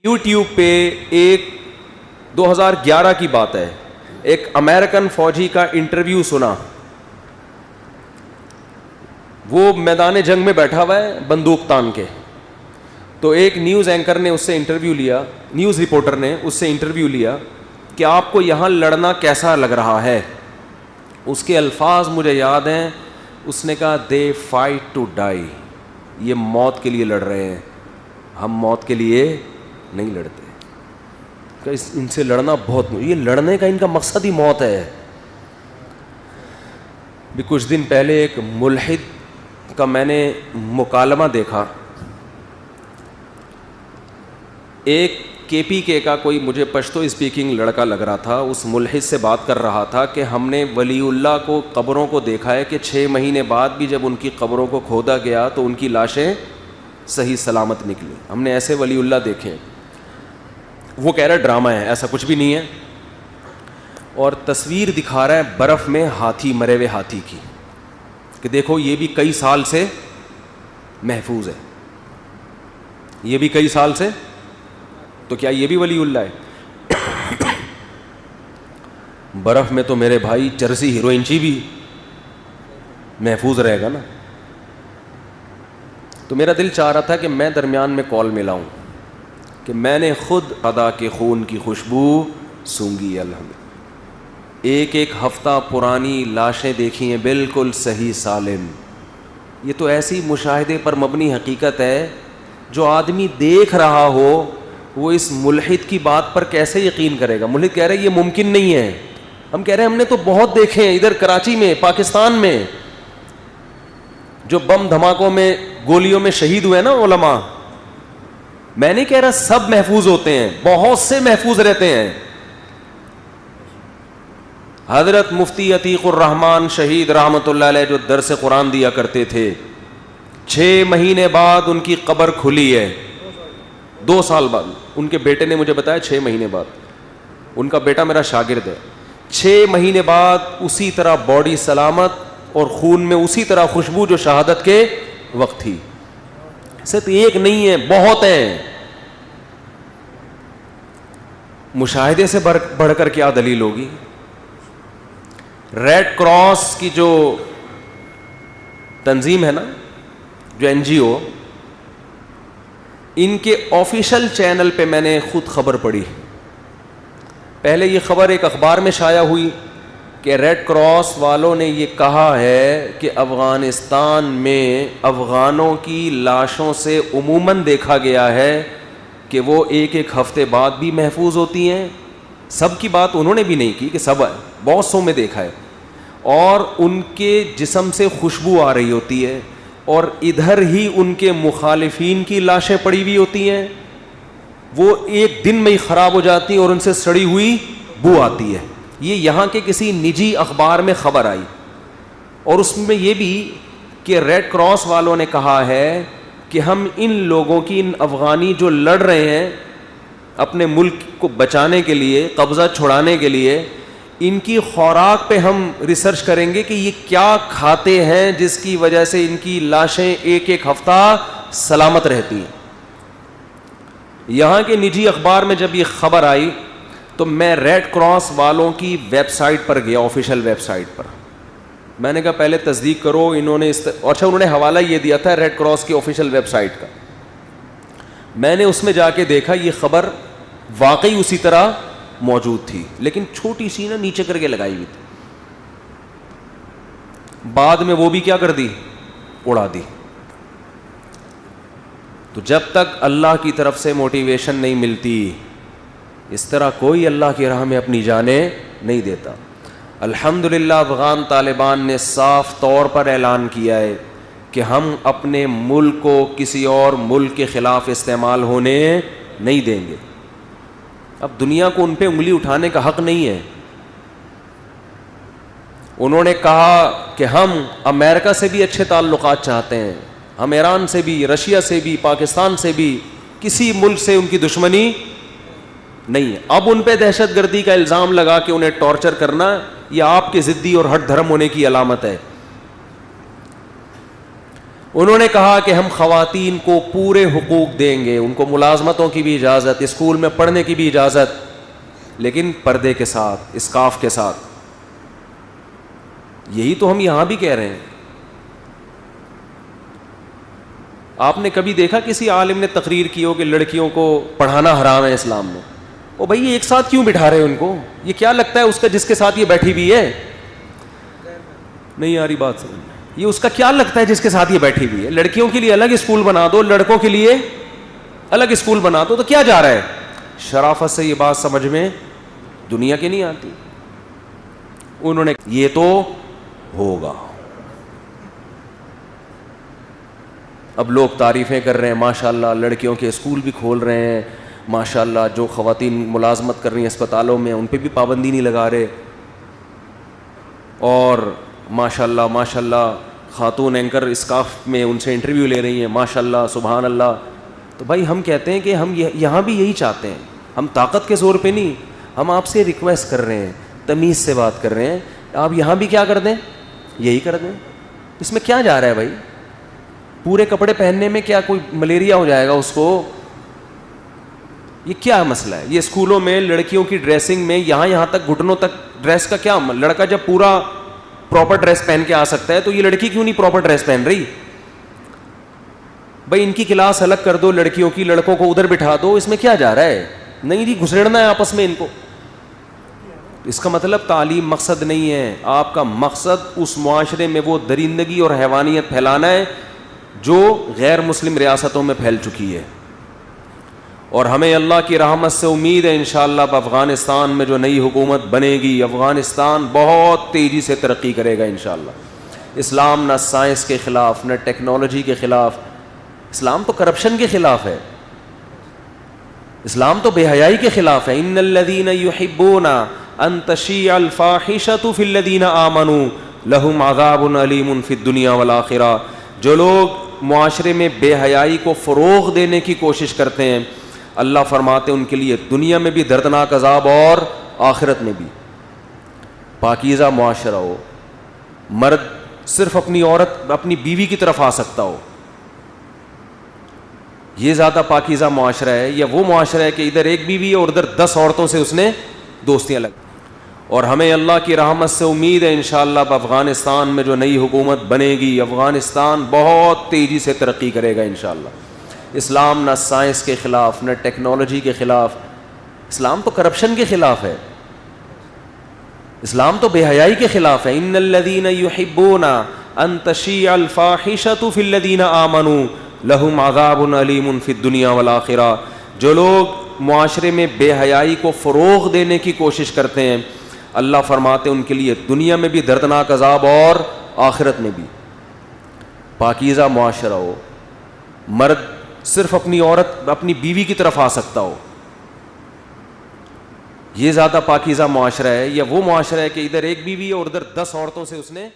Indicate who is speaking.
Speaker 1: YouTube پہ ایک 2011 کی بات ہے، ایک امریکن فوجی کا انٹرویو سنا. وہ میدان جنگ میں بیٹھا ہوا ہے بندوق تان کے. تو ایک نیوز اینکر نے اس سے انٹرویو لیا، نیوز رپورٹر نے اس سے انٹرویو لیا کہ آپ کو یہاں لڑنا کیسا لگ رہا ہے. اس کے الفاظ مجھے یاد ہیں. اس نے کہا دے فائٹ ٹو ڈائی، یہ موت کے لیے لڑ رہے ہیں، ہم موت کے لیے نہیں لڑتے. کہ ان سے لڑنا بہت، یہ لڑنے کا ان کا مقصد ہی موت ہے. بھی کچھ دن پہلے ایک ملحد کا میں نے مکالمہ دیکھا. ایک کے پی کے کا کوئی مجھے پشتو اسپیکنگ لڑکا لگ رہا تھا. اس ملحد سے بات کر رہا تھا کہ ہم نے ولی اللہ کو قبروں کو دیکھا ہے کہ 6 مہینے بعد بھی جب ان کی قبروں کو کھودا گیا تو ان کی لاشیں صحیح سلامت نکلی. ہم نے ایسے ولی اللہ دیکھے. وہ کہہ رہا ہے ڈرامہ ہے، ایسا کچھ بھی نہیں ہے. اور تصویر دکھا رہا ہے برف میں ہاتھی، مرے ہوئے ہاتھی کی، کہ دیکھو یہ بھی کئی سال سے محفوظ ہے، یہ بھی کئی سال سے. تو کیا یہ بھی ولی اللہ ہے؟ برف میں تو میرے بھائی چرسی ہیروئنچی بھی محفوظ رہے گا نا. تو میرا دل چاہ رہا تھا کہ میں درمیان میں کال ملاؤں کہ میں نے خود خدا کے خون کی خوشبو سونگھی. الحمد ایک ایک ہفتہ پرانی لاشیں دیکھی ہیں بالکل صحیح سالم. یہ تو ایسی مشاہدے پر مبنی حقیقت ہے جو آدمی دیکھ رہا ہو وہ اس ملحد کی بات پر کیسے یقین کرے گا. ملحد کہہ رہے ہیں یہ ممکن نہیں ہے. ہم کہہ رہے ہیں ہم نے تو بہت دیکھے ہیں ادھر کراچی میں، پاکستان میں، جو بم دھماکوں میں گولیوں میں شہید ہوئے نا علماء. میں نہیں کہہ رہا سب محفوظ ہوتے ہیں، بہت سے محفوظ رہتے ہیں. حضرت مفتی عتیق الرحمان شہید رحمۃ اللہ علیہ جو درس قرآن دیا کرتے تھے، 6 مہینے بعد ان کی قبر کھلی ہے. 2 سال بعد. ان کے بیٹے نے مجھے بتایا 6 مہینے بعد. ان کا بیٹا میرا شاگرد ہے. 6 مہینے بعد اسی طرح باڈی سلامت اور خون میں اسی طرح خوشبو جو شہادت کے وقت تھی. صرف ایک نہیں ہے، بہت ہیں. مشاہدے سے بڑھ کر کیا دلیل ہوگی؟ ریڈ کراس کی جو تنظیم ہے نا، جو NGO، ان کے آفیشل چینل پہ میں نے خود خبر پڑھی. پہلے یہ خبر ایک اخبار میں شائع ہوئی کہ ریڈ کراس والوں نے یہ کہا ہے کہ افغانستان میں افغانوں کی لاشوں سے عموماً دیکھا گیا ہے کہ وہ ایک ایک ہفتے بعد بھی محفوظ ہوتی ہیں. سب کی بات انہوں نے بھی نہیں کی کہ سب، بہت سو میں دیکھا ہے. اور ان کے جسم سے خوشبو آ رہی ہوتی ہے، اور ادھر ہی ان کے مخالفین کی لاشیں پڑی ہوئی ہوتی ہیں، وہ ایک دن میں ہی خراب ہو جاتی ہیں اور ان سے سڑی ہوئی بو آتی ہے. یہ یہاں کے کسی نجی اخبار میں خبر آئی. اور اس میں یہ بھی کہ ریڈ کراس والوں نے کہا ہے کہ ہم ان لوگوں کی، ان افغانی جو لڑ رہے ہیں اپنے ملک کو بچانے کے لیے، قبضہ چھڑانے کے لیے، ان کی خوراک پہ ہم ریسرچ کریں گے کہ یہ کیا کھاتے ہیں جس کی وجہ سے ان کی لاشیں ایک ایک ہفتہ سلامت رہتی ہیں. یہاں کے نجی اخبار میں جب یہ خبر آئی تو میں ریڈ کراس والوں کی ویب سائٹ پر گیا، آفیشیل ویب سائٹ پر. میں نے کہا پہلے تصدیق کرو. انہوں نے اچھا انہوں نے حوالہ یہ دیا تھا ریڈ کراس کی آفیشیل ویب سائٹ کا. میں نے اس میں جا کے دیکھا یہ خبر واقعی اسی طرح موجود تھی، لیکن چھوٹی سی نا نیچے کر کے لگائی ہوئی تھی. بعد میں وہ بھی کیا کر دی، اڑا دی. تو جب تک اللہ کی طرف سے موٹیویشن نہیں ملتی، اس طرح کوئی اللہ کی راہ میں اپنی جانیں نہیں دیتا. الحمدللہ افغان طالبان نے صاف طور پر اعلان کیا ہے کہ ہم اپنے ملک کو کسی اور ملک کے خلاف استعمال ہونے نہیں دیں گے. اب دنیا کو ان پہ انگلی اٹھانے کا حق نہیں ہے. انہوں نے کہا کہ ہم امریکہ سے بھی اچھے تعلقات چاہتے ہیں، ہم ایران سے بھی، رشیا سے بھی، پاکستان سے بھی، کسی ملک سے ان کی دشمنی نہیں ہے. اب ان پہ دہشت گردی کا الزام لگا کے انہیں ٹارچر کرنا یہ آپ کے ضدی اور ہٹ دھرم ہونے کی علامت ہے. انہوں نے کہا کہ ہم خواتین کو پورے حقوق دیں گے, ان کو ملازمتوں کی بھی اجازت, اسکول میں پڑھنے کی بھی اجازت, لیکن پردے کے ساتھ, اسکارف کے ساتھ. یہی تو ہم یہاں بھی کہہ رہے ہیں. آپ نے کبھی دیکھا کسی عالم نے تقریر کی ہو کہ لڑکیوں کو پڑھانا حرام ہے اسلام میں؟ او بھائی یہ ایک ساتھ کیوں بٹھا رہے ہیں ان کو؟ یہ کیا لگتا ہے اس کا جس کے ساتھ یہ بیٹھی ہوئی ہے؟ نہیں آ رہی بات سمجھ میں. یہ اس کا کیا لگتا ہے جس کے ساتھ یہ بیٹھی ہوئی ہے؟ لڑکیوں کے لیے الگ اسکول بنا دو, لڑکوں کے لیے الگ اسکول بنا دو, تو کیا جا رہا ہے؟ شرافت سے یہ بات سمجھ میں دنیا کی نہیں آتی. انہوں نے یہ تو ہوگا. اب لوگ تعریفیں کر رہے ہیں, ماشاءاللہ لڑکیوں کے اسکول بھی کھول رہے ہیں, ماشاءاللہ جو خواتین ملازمت کر رہی ہیں اسپتالوں میں ان پہ بھی پابندی نہیں لگا رہے, اور ماشاءاللہ ماشاءاللہ خاتون اینکر اسکارف میں ان سے انٹرویو لے رہی ہیں, ماشاءاللہ سبحان اللہ. تو بھائی ہم کہتے ہیں کہ ہم یہاں بھی یہی چاہتے ہیں, ہم طاقت کے زور پہ نہیں, ہم آپ سے ریکویسٹ کر رہے ہیں, تمیز سے بات کر رہے ہیں, آپ یہاں بھی کیا کر دیں, یہی کر دیں. اس میں کیا جا رہا ہے بھائی؟ پورے کپڑے پہننے میں کیا کوئی ملیریا ہو جائے گا اس کو؟ یہ کیا مسئلہ ہے؟ یہ اسکولوں میں لڑکیوں کی ڈریسنگ میں یہاں تک گھٹنوں تک ڈریس کا کیا؟ لڑکا جب پورا پراپر ڈریس پہن کے آ سکتا ہے تو یہ لڑکی کیوں نہیں پراپر ڈریس پہن رہی؟ بھائی ان کی کلاس الگ کر دو لڑکیوں کی, لڑکوں کو ادھر بٹھا دو, اس میں کیا جا رہا ہے؟ نہیں جی گھسڑنا ہے آپس میں ان کو. اس کا مطلب تعلیم مقصد نہیں ہے. آپ کا مقصد اس معاشرے میں وہ درندگی اور حیوانیت پھیلانا ہے جو غیر مسلم ریاستوں میں پھیل چکی ہے. اور ہمیں اللہ کی رحمت سے امید ہے انشاءاللہ افغانستان میں جو نئی حکومت بنے گی, افغانستان بہت تیزی سے ترقی کرے گا انشاءاللہ. اسلام نہ سائنس کے خلاف, نہ ٹیکنالوجی کے خلاف, اسلام تو کرپشن کے خلاف ہے, اسلام تو بے حیائی کے خلاف ہے. ان الذین یحبون ان تشیع الفاحشۃ فی الذین آمنوا لہم عذاب علیم فی الدنیا والآخرہ. جو لوگ معاشرے میں بے حیائی کو فروغ دینے کی کوشش کرتے ہیں, اللہ فرماتے ہیں ان کے لیے دنیا میں بھی دردناک عذاب اور آخرت میں بھی. پاکیزہ معاشرہ ہو, مرد صرف اپنی عورت اپنی بیوی کی طرف آ سکتا ہو, یہ زیادہ پاکیزہ معاشرہ ہے, یا وہ معاشرہ ہے کہ ادھر ایک بیوی ہے اور ادھر 10 عورتوں سے اس نے دوستیاں لگ. اور ہمیں اللہ کی رحمت سے امید ہے انشاءاللہ افغانستان میں جو نئی حکومت بنے گی, افغانستان بہت تیزی سے ترقی کرے گا انشاءاللہ. اسلام نہ سائنس کے خلاف, نہ ٹیکنالوجی کے خلاف, اسلام تو کرپشن کے خلاف ہے, اسلام تو بے حیائی کے خلاف ہے. ان الذین یحبون ان تشیع الفاحشۃ فی الذین آمنوا لہم عذاب علیم فی الدنیا والآخرہ. جو لوگ معاشرے میں بے حیائی کو فروغ دینے کی کوشش کرتے ہیں, اللہ فرماتے ہیں ان کے لیے دنیا میں بھی دردناک عذاب اور آخرت میں بھی. پاکیزہ معاشرہ ہو, مرد صرف اپنی عورت اپنی بیوی کی طرف آ سکتا ہو, یہ زیادہ پاکیزہ معاشرہ ہے, یا وہ معاشرہ ہے کہ ادھر ایک بیوی ہے اور ادھر 10 عورتوں سے اس نے